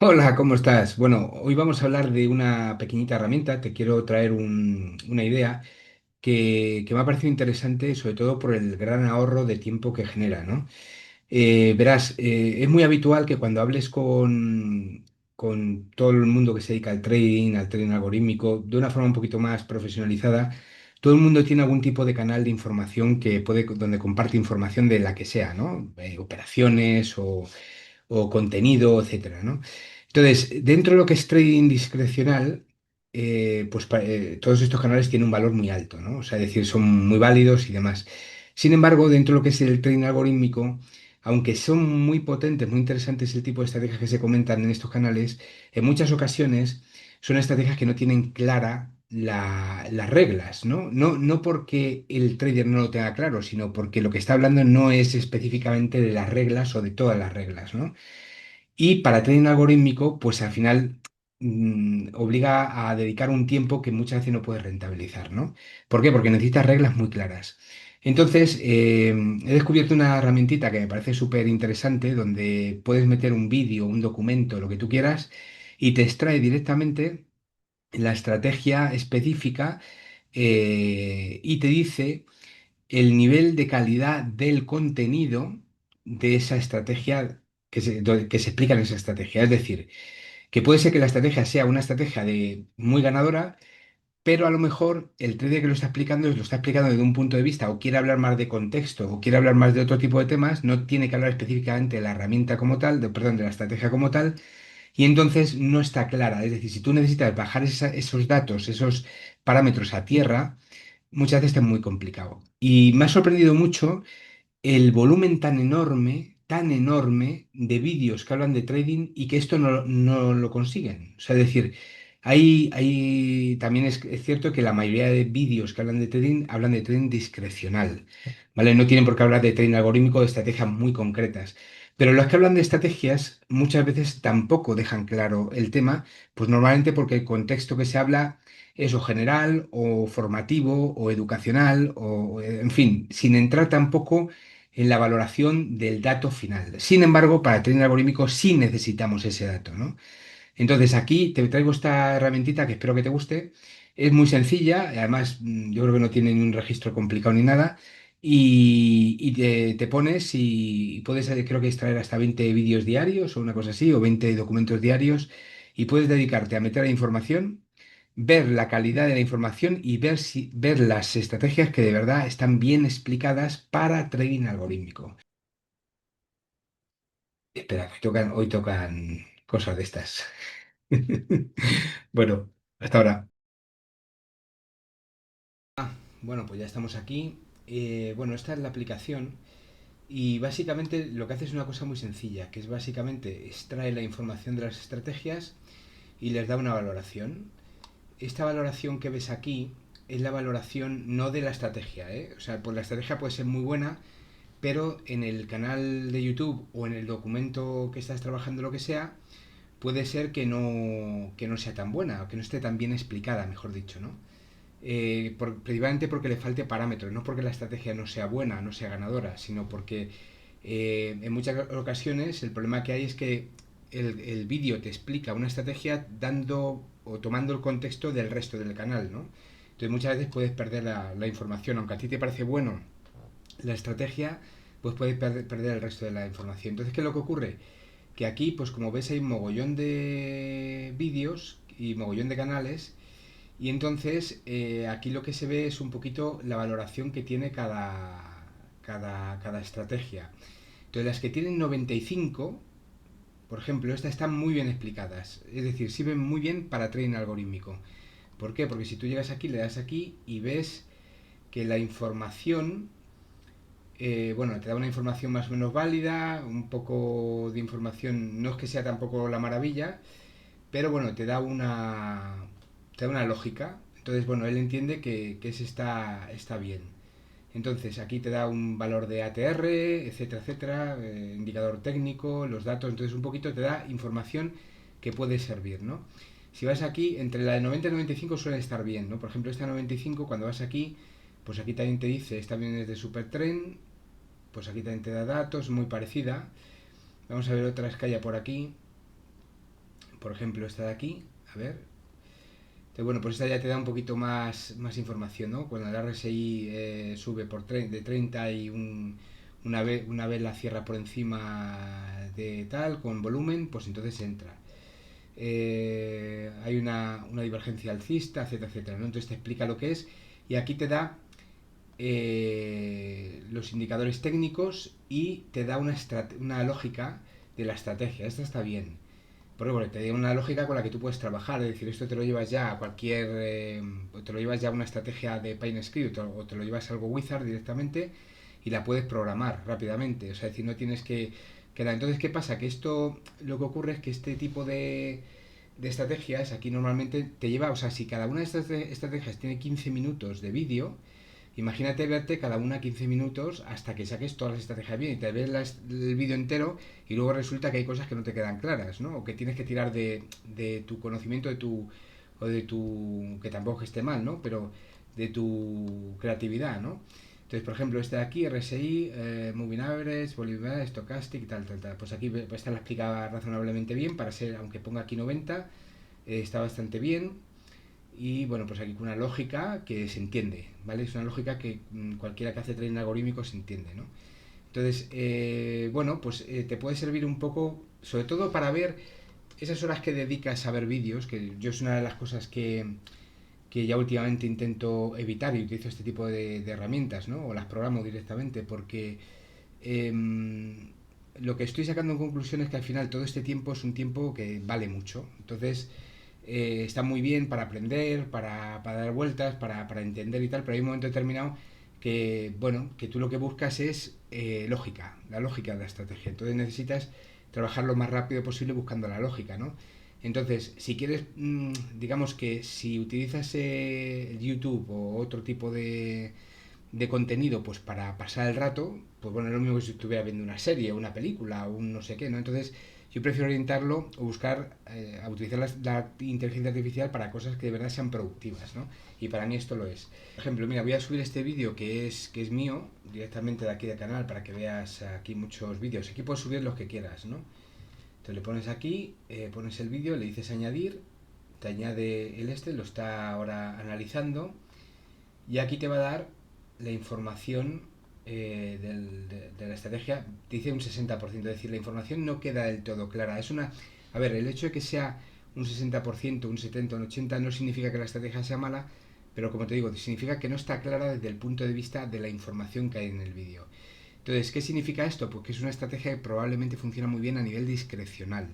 Hola, ¿cómo estás? Bueno, hoy vamos a hablar de una pequeñita herramienta. Te quiero traer una idea que me ha parecido interesante, sobre todo por el gran ahorro de tiempo que genera, ¿no? Verás, es muy habitual que cuando hables con todo el mundo que se dedica al trading algorítmico, de una forma un poquito más profesionalizada, todo el mundo tiene algún tipo de canal de información donde comparte información de la que sea, ¿no? Operaciones o contenido, etcétera, ¿no? Entonces, dentro de lo que es trading discrecional, todos estos canales tienen un valor muy alto, ¿no? O sea, es decir, son muy válidos y demás. Sin embargo, dentro de lo que es el trading algorítmico, aunque son muy potentes, muy interesantes el tipo de estrategias que se comentan en estos canales, en muchas ocasiones son estrategias que no tienen clara las reglas, ¿no? No porque el trader no lo tenga claro, sino porque lo que está hablando no es específicamente de las reglas o de todas las reglas, ¿no? Y para trading algorítmico, pues al final obliga a dedicar un tiempo que muchas veces no puedes rentabilizar, ¿no? ¿Por qué? Porque necesitas reglas muy claras. Entonces, he descubierto una herramientita que me parece súper interesante, donde puedes meter un vídeo, un documento, lo que tú quieras, y te extrae directamente la estrategia específica y te dice el nivel de calidad del contenido de esa estrategia que se explica en esa estrategia. Es decir, que puede ser que la estrategia sea una estrategia de muy ganadora, pero a lo mejor el trader que lo está explicando desde un punto de vista o quiere hablar más de contexto o quiere hablar más de otro tipo de temas, no tiene que hablar específicamente de la herramienta como tal, perdón, de la estrategia como tal, y entonces no está clara. Es decir, si tú necesitas bajar esos datos, esos parámetros a tierra, muchas veces es muy complicado. Y me ha sorprendido mucho el volumen tan enorme de vídeos que hablan de trading y que esto no lo consiguen. O sea, es decir, también es cierto que la mayoría de vídeos que hablan de trading discrecional, ¿vale? No tienen por qué hablar de trading algorítmico o de estrategias muy concretas. Pero los que hablan de estrategias muchas veces tampoco dejan claro el tema, pues normalmente porque el contexto que se habla es o general o formativo o educacional o, en fin, sin entrar tampoco en la valoración del dato final. Sin embargo, para el trading algorítmico sí necesitamos ese dato, ¿no? Entonces aquí te traigo esta herramientita que espero que te guste. Es muy sencilla, además yo creo que no tiene ni un registro complicado ni nada. Y te pones y puedes, creo que extraer hasta 20 vídeos diarios o una cosa así, o 20 documentos diarios, y puedes dedicarte a meter la información, ver la calidad de la información y ver las estrategias que de verdad están bien explicadas para trading algorítmico. Espera, que hoy tocan cosas de estas. Bueno, hasta ahora. Bueno, pues ya estamos aquí. Bueno, esta es la aplicación y básicamente lo que hace es una cosa muy sencilla, que es básicamente extrae la información de las estrategias y les da una valoración. Esta valoración que ves aquí es la valoración no de la estrategia, ¿eh? O sea, pues la estrategia puede ser muy buena, pero en el canal de YouTube o en el documento que estás trabajando, lo que sea, puede ser que no sea tan buena o que no esté tan bien explicada, mejor dicho, ¿no? Principalmente porque le falte parámetros, no porque la estrategia no sea buena, no sea ganadora, sino porque en muchas ocasiones el problema que hay es que el vídeo te explica una estrategia dando o tomando el contexto del resto del canal, ¿no? Entonces muchas veces puedes perder la información, aunque a ti te parece bueno la estrategia, pues puedes perder el resto de la información. Entonces, ¿qué es lo que ocurre? Que aquí, pues como ves, hay un mogollón de vídeos y mogollón de canales y entonces aquí lo que se ve es un poquito la valoración que tiene cada estrategia. Entonces las que tienen 95, por ejemplo, estas están muy bien explicadas. Es decir, sirven muy bien para trading algorítmico. ¿Por qué? Porque si tú llegas aquí, le das aquí y ves que la información, bueno, te da una información más o menos válida, un poco de información, no es que sea tampoco la maravilla, pero bueno, te da una lógica. Entonces, bueno, él entiende que ese está bien. Entonces, aquí te da un valor de ATR, etcétera, etcétera, indicador técnico, los datos, entonces un poquito te da información que puede servir, ¿no? Si vas aquí, entre la de 90 y 95 suelen estar bien, ¿no? Por ejemplo, esta 95, cuando vas aquí, pues aquí también te dice, esta también es de Supertrend, pues aquí también te da datos, muy parecida. Vamos a ver otras que haya por aquí. por ejemplo, esta de aquí, a ver. Entonces, bueno, pues esta ya te da un poquito más información, ¿no? Cuando el RSI sube de 30 y una vez la cierra por encima de tal, con volumen, pues entonces entra. Hay una divergencia alcista, etcétera, etcétera, ¿no? Entonces te explica lo que es y aquí te da los indicadores técnicos y te da una lógica de la estrategia. Esta está bien. Porque bueno, te da una lógica con la que tú puedes trabajar, es decir, esto te lo llevas ya a cualquier, te lo llevas ya a una estrategia de PineScript o te lo llevas a algo Wizard directamente y la puedes programar rápidamente, o sea, es decir, no tienes que entonces, ¿qué pasa? Que esto, lo que ocurre es que este tipo de estrategias aquí normalmente te lleva, o sea, si cada una de estas estrategias tiene 15 minutos de vídeo, imagínate verte cada una 15 minutos hasta que saques todas las estrategias bien y te ves el vídeo entero y luego resulta que hay cosas que no te quedan claras, ¿no? O que tienes que tirar de tu conocimiento, o de tu, que tampoco esté mal, ¿no? Pero de tu creatividad, ¿no? Entonces, por ejemplo, este de aquí, RSI, Moving Average, Volume, Stochastic, tal, tal, tal. Pues aquí esta la explica razonablemente bien para ser, aunque ponga aquí 90, está bastante bien. Y bueno, pues aquí con una lógica que se entiende, ¿vale? Es una lógica que cualquiera que hace trading algorítmico se entiende, ¿no? Entonces, bueno, pues te puede servir un poco, sobre todo para ver esas horas que dedicas a ver vídeos, que yo es una de las cosas que ya últimamente intento evitar y utilizo este tipo de herramientas, ¿no? O las programo directamente, porque eh, lo que estoy sacando en conclusión es que al final todo este tiempo es un tiempo que vale mucho. Entonces, está muy bien para aprender, para dar vueltas, para entender y tal, pero hay un momento determinado que, bueno, que tú lo que buscas es lógica, la lógica de la estrategia. Entonces necesitas trabajar lo más rápido posible buscando la lógica, ¿no? Entonces, si quieres, digamos que si utilizas YouTube o otro tipo de contenido pues para pasar el rato, pues bueno, es lo mismo que si estuviera viendo una serie, una película, o un no sé qué, ¿no? Entonces yo prefiero orientarlo o buscar a utilizar la inteligencia artificial para cosas que de verdad sean productivas, ¿no? Y para mí esto lo es. Por ejemplo, mira, voy a subir este vídeo que es mío, directamente de aquí del canal, para que veas aquí muchos vídeos. Aquí puedes subir los que quieras, ¿no? Entonces le pones aquí, pones el vídeo, le dices añadir, te añade lo está ahora analizando y aquí te va a dar la información de la estrategia, dice un 60%, es decir, la información no queda del todo clara. A ver, el hecho de que sea un 60%, un 70%, un 80% no significa que la estrategia sea mala, pero como te digo, significa que no está clara desde el punto de vista de la información que hay en el vídeo. Entonces, ¿qué significa esto? Pues que es una estrategia que probablemente funciona muy bien a nivel discrecional,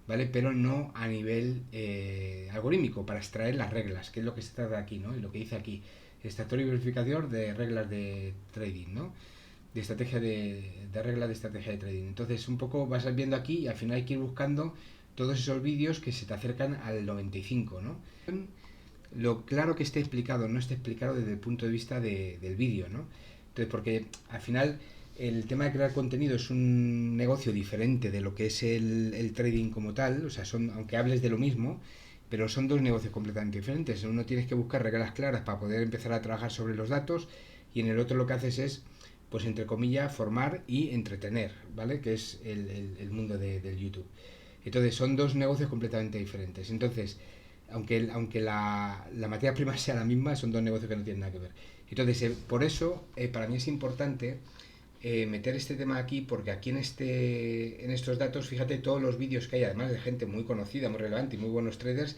¿vale? Pero no a nivel algorítmico, para extraer las reglas, que es lo que se trata aquí, ¿no? Y lo que dice aquí, extractor y verificador de reglas de trading, ¿no? De estrategia de reglas de estrategia de trading. Entonces, un poco vas viendo aquí y al final hay que ir buscando todos esos vídeos que se te acercan al 95, ¿no? Lo claro que esté explicado, no esté explicado desde el punto de vista del vídeo, ¿no? Entonces, porque al final el tema de crear contenido es un negocio diferente de lo que es el trading como tal, o sea, aunque hables de lo mismo, pero son dos negocios completamente diferentes. En uno tienes que buscar reglas claras para poder empezar a trabajar sobre los datos y en el otro lo que haces es, pues entre comillas, formar y entretener, ¿vale? Que es el mundo del YouTube. Entonces son dos negocios completamente diferentes. Entonces, aunque la materia prima sea la misma, son dos negocios que no tienen nada que ver. Entonces, por eso, para mí es importante meter este tema aquí, porque aquí en estos datos, fíjate todos los vídeos que hay, además de gente muy conocida, muy relevante y muy buenos traders,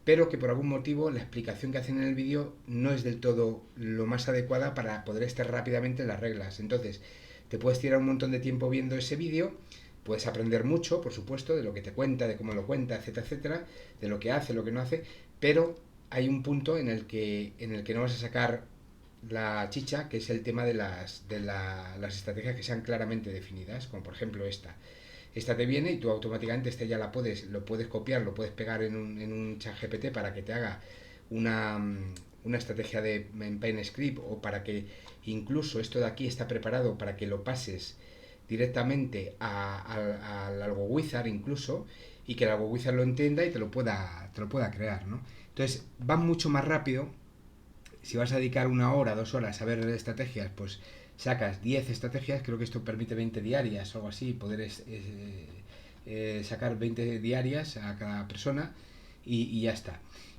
pero que por algún motivo la explicación que hacen en el vídeo no es del todo lo más adecuada para poder estar rápidamente en las reglas. Entonces, te puedes tirar un montón de tiempo viendo ese vídeo, puedes aprender mucho, por supuesto, de lo que te cuenta, de cómo lo cuenta, etcétera, etcétera, de lo que hace, lo que no hace, pero hay un punto en el que no vas a sacar la chicha, que es el tema de las estrategias que sean claramente definidas, como por ejemplo esta. Esta te viene y tú automáticamente ya lo puedes copiar, lo puedes pegar en un chat GPT para que te haga una estrategia en PineScript, o para que incluso esto de aquí está preparado para que lo pases directamente al algo wizard incluso, y que el algo wizard lo entienda y te lo pueda crear, ¿no? Entonces va mucho más rápido. Si vas a dedicar 1 hora, 2 horas a ver estrategias, pues sacas 10 estrategias, creo que esto permite 20 diarias o algo así, poder sacar 20 diarias a cada persona y ya está.